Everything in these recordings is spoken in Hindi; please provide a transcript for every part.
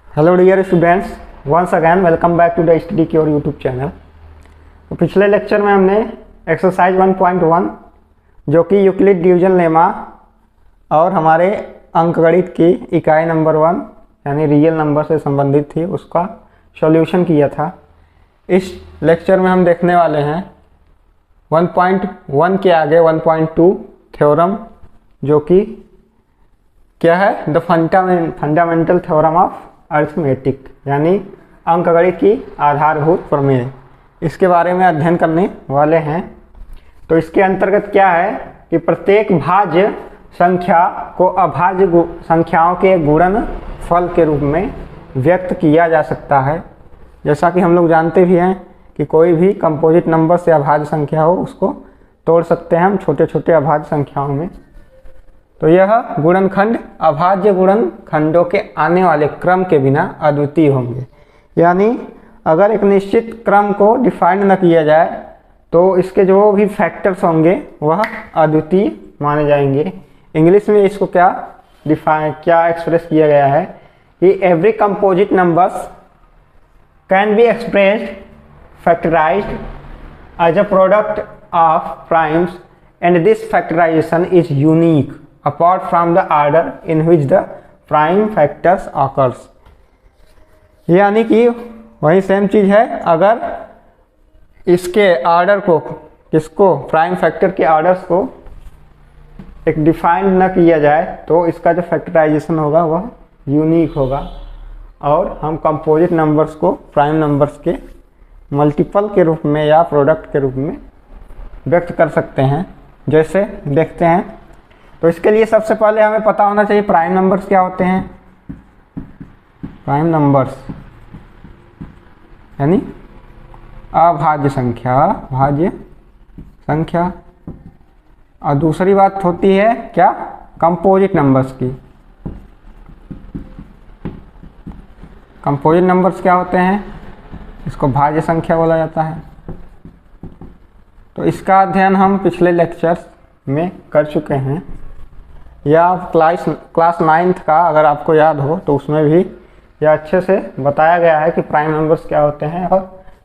Hello dear students, once again welcome back to the study cure YouTube channel. तो पिछले लेक्चर में हमने एक्सरसाइज 1.1 जो कि यूक्लिड डिवीजन लेमा और हमारे अंकगणित की इकाई नंबर 1 यानी रियल नंबर से संबंधित थी, उसका सॉल्यूशन किया था। इस लेक्चर में हम देखने वाले हैं 1.1 के आगे 1.2 थ्योरम, जो कि क्या है, the fundamental theorem of arithmetic यानी अंकगणित की आधारभूत प्रमेय, इसके बारे में अध्ययन करने वाले हैं। तो इसके अंतर्गत क्या है कि प्रत्येक भाज्य संख्या को अभाज्य संख्याओं के गुणन फल के रूप में व्यक्त किया जा सकता है। जैसा कि हम लोग जानते भी हैं कि कोई भी कंपोजिट नंबर से अभाज्य संख्या हो उसको तोड़ सकते हैं हम छोटे छोटे अभाज्य संख्याओं में। तो यह गुणनखंड अभाज्य गुणनखंडों के आने वाले क्रम के बिना अद्वितीय होंगे, यानी अगर एक निश्चित क्रम को डिफाइन न किया जाए तो इसके जो भी फैक्टर्स होंगे वह अद्वितीय माने जाएंगे। इंग्लिश में इसको क्या एक्सप्रेस किया गया है कि every composite numbers can be expressed factorized as a product of primes and this factorization is unique apart from the order in which the prime factors occurs। यानी कि वही सेम चीज़ है, अगर इसके ऑर्डर को प्राइम फैक्टर के ऑर्डर्स को एक डिफाइन न किया जाए तो इसका जो फैक्टराइजेशन होगा वह यूनिक होगा और हम कंपोजिट नंबर्स को प्राइम नंबर्स के मल्टीपल के रूप में या प्रोडक्ट के रूप में व्यक्त कर सकते हैं। जैसे देखते हैं, तो इसके लिए सबसे पहले हमें पता होना चाहिए प्राइम नंबर्स क्या होते हैं। प्राइम नंबर्स यानी अभाज्य संख्या, भाज्य संख्या। और दूसरी बात होती है क्या, कंपोजिट नंबर्स की। कंपोजिट नंबर्स क्या होते हैं, इसको भाज्य संख्या बोला जाता है। तो इसका अध्ययन हम पिछले लेक्चर्स में कर चुके हैं, या क्लास 9th का अगर आपको याद हो तो उसमें भी यह अच्छे से बताया गया है कि प्राइम नंबर्स क्या होते हैं और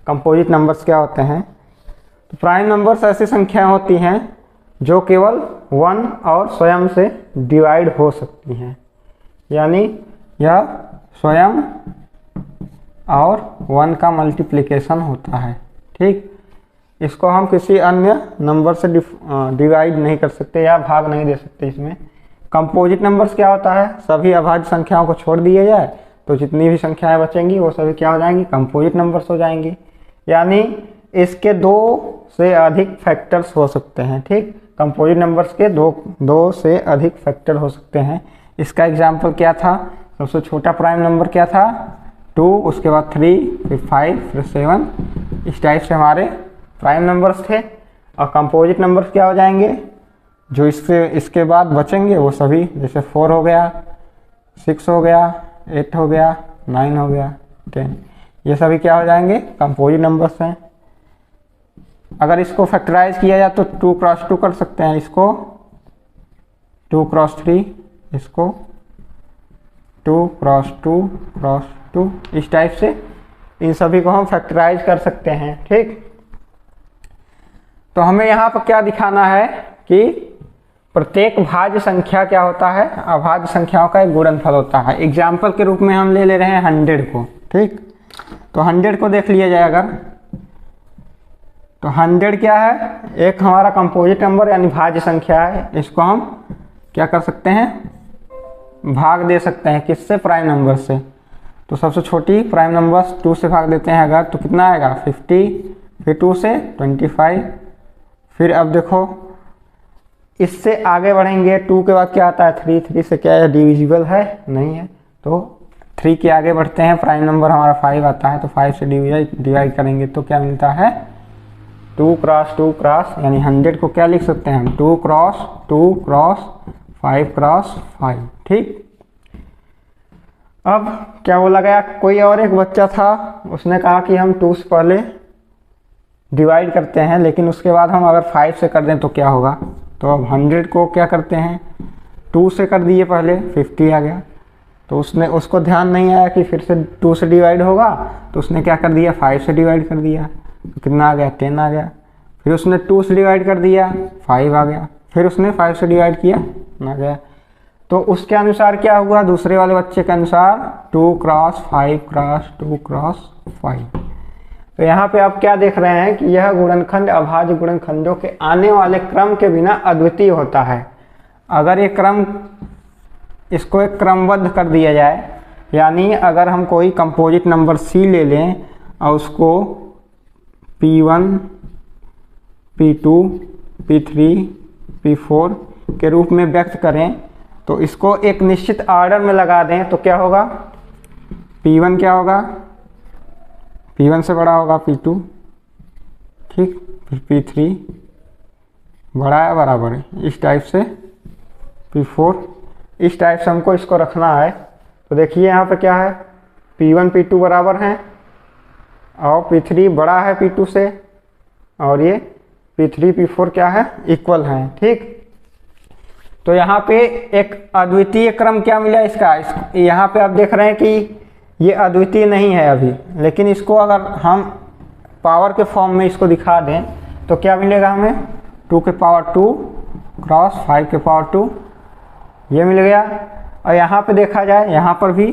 कंपोजिट नंबर्स क्या होते हैं। तो प्राइम नंबर्स ऐसी संख्याएं होती हैं जो केवल 1 और स्वयं से डिवाइड हो सकती हैं, यानी यह स्वयं और 1 का मल्टीप्लिकेशन होता है। ठीक, इसको हम किसी अन्य नंबर से डिवाइड नहीं कर सकते या भाग नहीं दे सकते इसमें। कंपोजिट नंबर्स क्या होता है, सभी अभाज्य संख्याओं को छोड़ दिया जाए तो जितनी भी संख्याएं बचेंगी वो सभी क्या हो जाएंगी, कंपोजिट नंबर्स हो जाएंगी। यानी इसके 2 से अधिक फैक्टर्स हो सकते हैं। ठीक, कंपोजिट नंबर्स के 2 से अधिक फैक्टर हो सकते हैं। इसका एग्जाम्पल क्या था, सबसे छोटा प्राइम नंबर क्या था 2, उसके बाद 3, फिर 5, फिर 7, इस टाइप से हमारे प्राइम नंबर्स थे। और कंपोजिट नंबर्स क्या हो जाएंगे, जो इसके बाद बचेंगे वो सभी, जैसे 4 हो गया, 6 हो गया, 8 हो गया, 9 हो गया, 10, ये सभी क्या हो जाएंगे, कंपोजिट नंबर्स हैं। अगर इसको फैक्टराइज किया जाए तो 2 क्रॉस 2 कर सकते हैं, इसको 2 क्रॉस 3, इसको 2 क्रॉस 2 क्रॉस 2, इस टाइप से इन सभी को हम फैक्टराइज कर सकते हैं। ठीक, तो हमें यहाँ पर क्या दिखाना है कि प्रत्येक भाज्य संख्या क्या होता है, अभाज्य संख्याओं का एक गुणनफल होता है। एग्जाम्पल के रूप में हम ले रहे हैं 100 को। ठीक, तो 100 को देख लिया जाए अगर, तो 100 क्या है, एक हमारा कंपोजिट नंबर यानी भाज्य संख्या है। इसको हम क्या कर सकते हैं, भाग दे सकते हैं, किससे, प्राइम नंबर से। तो सबसे छोटी प्राइम नंबर 2 से भाग देते हैं अगर, तो कितना आएगा 50, फिर 2 से 25, फिर अब देखो इससे आगे बढ़ेंगे, 2 के बाद क्या आता है 3, 3 से क्या है, डिविजिबल है नहीं है, तो 3 के आगे बढ़ते हैं, प्राइम नंबर हमारा 5 आता है, तो 5 से डिवाइड करेंगे तो क्या मिलता है 2 क्रॉस 2 क्रॉस, यानी 100 को क्या लिख सकते हैं हम, 2 क्रॉस 2 क्रॉस 5 क्रॉस 5। ठीक, अब क्या बोला गया, कोई और एक बच्चा था, उसने कहा कि हम 2 से पहले डिवाइड करते हैं, लेकिन उसके बाद हम अगर 5 से कर दें तो क्या होगा। तो अब 100 को क्या करते हैं, 2 से कर दिए पहले, 50 आ गया, तो उसने उसको ध्यान नहीं आया कि फिर से 2 से डिवाइड होगा, तो उसने क्या कर दिया 5 से डिवाइड कर दिया, तो कितना आ गया 10 आ गया। फिर उसने 2 से डिवाइड कर दिया 5 आ गया, फिर उसने 5 से डिवाइड किया आ गया। तो उसके अनुसार क्या हुआ, दूसरे वाले बच्चे के अनुसार 2 क्रॉस 5 क्रॉस 2 क्रॉस 5। तो यहाँ पे आप क्या देख रहे हैं कि यह गुणनखंड अभाज्य गुणनखंडों के आने वाले क्रम के बिना अद्वितीय होता है। अगर ये क्रम, इसको एक क्रमबद्ध कर दिया जाए, यानी अगर हम कोई कंपोजिट नंबर C ले लें और उसको P1 P2 P3 P4 के रूप में व्यक्त करें, तो इसको एक निश्चित ऑर्डर में लगा दें तो क्या होगा, P1 क्या होगा, P1 से बड़ा होगा P2, ठीक, फिर P3 बड़ा है बराबर है, इस टाइप से P4, इस टाइप से हमको इसको रखना है। तो देखिए यहाँ पे क्या है, P1 P2 बराबर हैं और P3 बड़ा है P2 से, और ये P3 P4 क्या है, इक्वल हैं, ठीक। तो यहाँ पे एक अद्वितीय क्रम क्या मिला इसका, यहाँ पे आप देख रहे हैं कि ये अद्वितीय नहीं है अभी, लेकिन इसको अगर हम पावर के फॉर्म में इसको दिखा दें तो क्या मिलेगा हमें, 2 के पावर 2 क्रॉस 5 के पावर 2, ये मिल गया। और यहाँ पे देखा जाए, यहाँ पर भी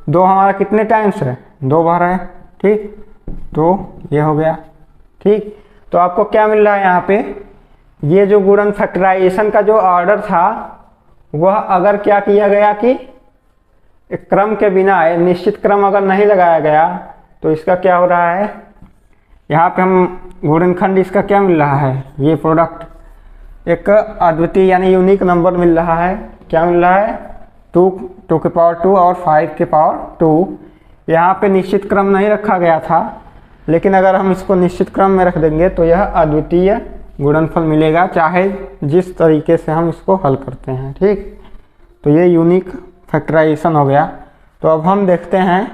2 हमारा कितने टाइम्स है, 2 बार है, ठीक, तो ये हो गया, ठीक। तो आपको क्या मिल रहा है यहाँ पे, ये जो गुणन फैक्टराइजेशन का जो ऑर्डर था वह अगर क्या किया गया कि एक क्रम के बिना, निश्चित क्रम अगर नहीं लगाया गया तो इसका क्या हो रहा है, यहाँ पे हम गुणनखंड इसका क्या मिल रहा है, ये प्रोडक्ट एक अद्वितीय यानी यूनिक नंबर मिल रहा है। क्या मिल रहा है, 2 के पावर 2 और 5 के पावर 2। यहाँ पे निश्चित क्रम नहीं रखा गया था, लेकिन अगर हम इसको निश्चित क्रम में रख देंगे तो यह अद्वितीय गुणनफल मिलेगा, चाहे जिस तरीके से हम इसको हल करते हैं, ठीक। तो ये यूनिक फैक्टराइजेशन हो गया। तो अब हम देखते हैं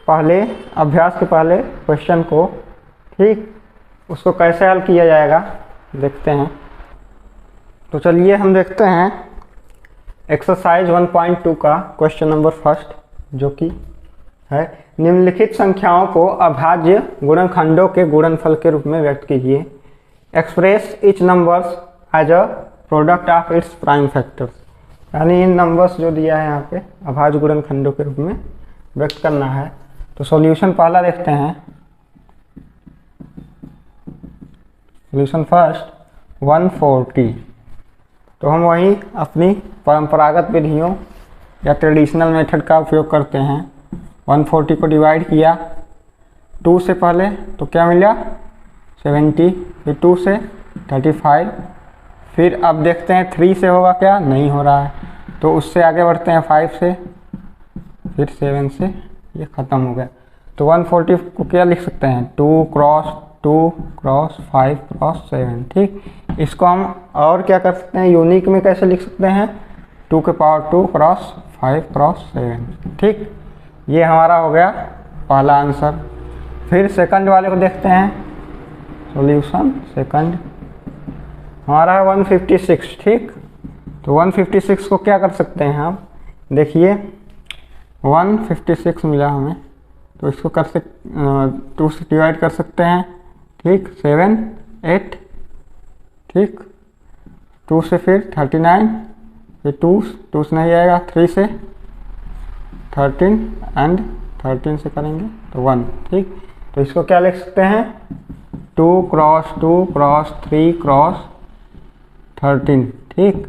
पहले अभ्यास के पहले क्वेश्चन को, ठीक, उसको कैसे हल किया जाएगा देखते हैं। तो चलिए हम देखते हैं एक्सरसाइज 1.2 का क्वेश्चन नंबर फर्स्ट, जो कि है निम्नलिखित संख्याओं को अभाज्य गुणनखंडों के गुणनफल के रूप में व्यक्त कीजिए। Express each numbers as a product of its prime factors, यानी इन नंबर्स जो दिया है यहाँ पे अभाज्य गुणनखंडों के रूप में व्यक्त करना है। तो सॉल्यूशन पहला देखते हैं, सॉल्यूशन फर्स्ट 140। तो हम वही अपनी परंपरागत विधियों या ट्रेडिशनल मेथड का उपयोग करते हैं। 140 को डिवाइड किया 2 से पहले तो क्या मिला 70, फिर 2 से 35, फिर अब देखते हैं 3 से होगा क्या, नहीं हो रहा है, तो उससे आगे बढ़ते हैं 5 से, फिर 7 से, ये ख़त्म हो गया। तो 140 को क्या लिख सकते हैं, 2 क्रॉस 2 क्रॉस 5 क्रॉस 7, ठीक। इसको हम और क्या कर सकते हैं, यूनिक में कैसे लिख सकते हैं, 2 के पावर 2 क्रॉस 5 क्रॉस 7, ठीक। ये हमारा हो गया पहला आंसर। फिर सेकंड वाले को देखते हैं, सॉल्यूशन सेकंड हमारा है 156, ठीक। तो 156 को क्या कर सकते हैं हम, देखिए 156 मिला हमें, तो इसको कर 2 से डिवाइड कर सकते हैं, ठीक, 7 8, ठीक, 2 से फिर 39, फिर 2 से नहीं आएगा, 3 से 13 एंड 13 से करेंगे तो 1, ठीक। तो इसको क्या लिख सकते हैं, 2 क्रॉस 2 क्रॉस 3 क्रॉस 13, ठीक।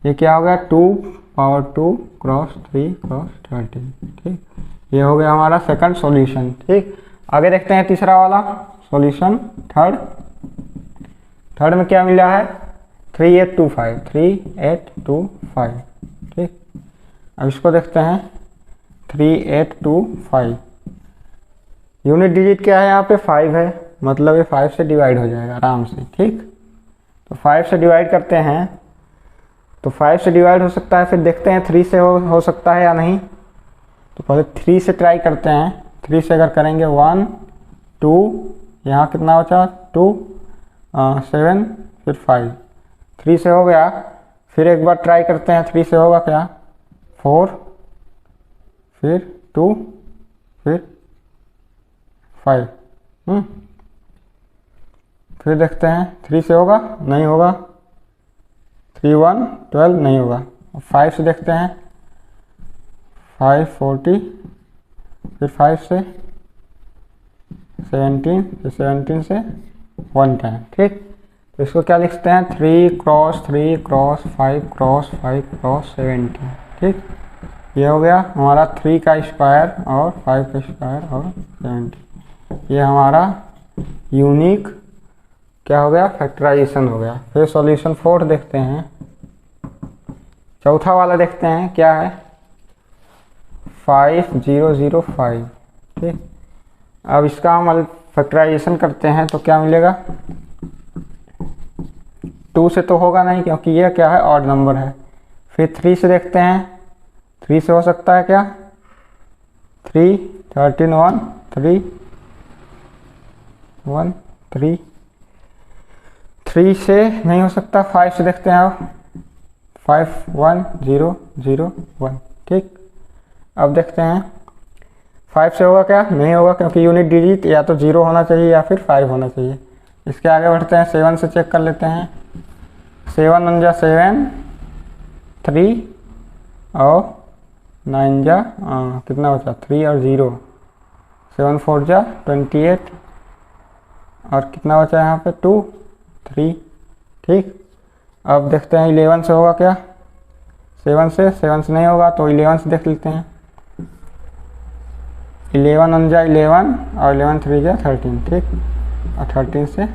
ये क्या हो गया 2 पावर 2 क्रॉस 3 क्रॉस 13, ठीक। ये हो गया हमारा सेकंड सॉल्यूशन, ठीक। आगे देखते हैं तीसरा वाला सॉल्यूशन थर्ड में क्या मिला है 3825, 3825, ठीक। अब इसको देखते हैं 3825, यूनिट डिजिट क्या है यहाँ पे 5 है, मतलब ये 5 से डिवाइड हो जाएगा आराम से, ठीक। तो 5 से डिवाइड करते हैं, तो 5 से डिवाइड हो सकता है, फिर देखते हैं 3 से हो सकता है या नहीं। तो पहले 3 से ट्राई करते हैं, 3 से अगर करेंगे 1 2, यहाँ कितना बचा 2 7, फिर 5, 3 से हो गया। फिर एक बार ट्राई करते हैं, 3 से होगा क्या 4, फिर 2, फिर 5। फिर देखते हैं 3 से होगा, नहीं होगा। 3 1 12 नहीं होगा। 5 से देखते हैं, 5 40, फिर 5 से 17, फिर 17 से 110। ठीक, तो इसको क्या लिखते हैं, 3 क्रॉस 3 क्रॉस 5 क्रॉस 5 क्रॉस 17। ठीक, ये हो गया हमारा 3 का स्क्वायर और 5 का स्क्वायर और 17। ये हमारा यूनिक क्या हो गया, फैक्टराइजेशन हो गया। फिर सॉल्यूशन 4 देखते हैं, चौथा वाला देखते हैं क्या है, 5005। ठीक, अब इसका हम फैक्टराइजेशन करते हैं तो क्या मिलेगा, 2 से तो होगा नहीं क्योंकि ये क्या है, ऑड नंबर है। फिर 3 से देखते हैं, 3 से हो सकता है क्या, 3 13 1 3 1 3। 3 से नहीं हो सकता। 5 से देखते हैं, अब 5 1 0 0 1। ठीक, अब देखते हैं 5 से होगा क्या, नहीं होगा क्योंकि यूनिट डिजिट या तो 0 होना चाहिए या फिर 5 होना चाहिए। इसके आगे बढ़ते हैं, 7 से चेक कर लेते हैं। 7 1 जा 7, 3 और 9 जा कितना बचा, 3 और 0, 7 4 जा 28 और कितना बचा यहाँ पे 2 3। ठीक, अब देखते हैं 11 से होगा क्या, 7 से नहीं होगा तो 11 से देख लेते हैं। 11 1 जा 11 और 11 3 जा 13। ठीक, और 13 से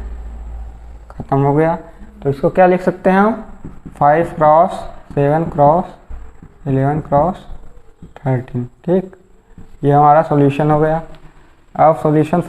ख़त्म हो गया। तो इसको क्या लिख सकते हैं हम, 5 क्रॉस 7 क्रॉस 11 क्रॉस 13। ठीक, ये हमारा सॉल्यूशन हो गया। अब सॉल्यूशन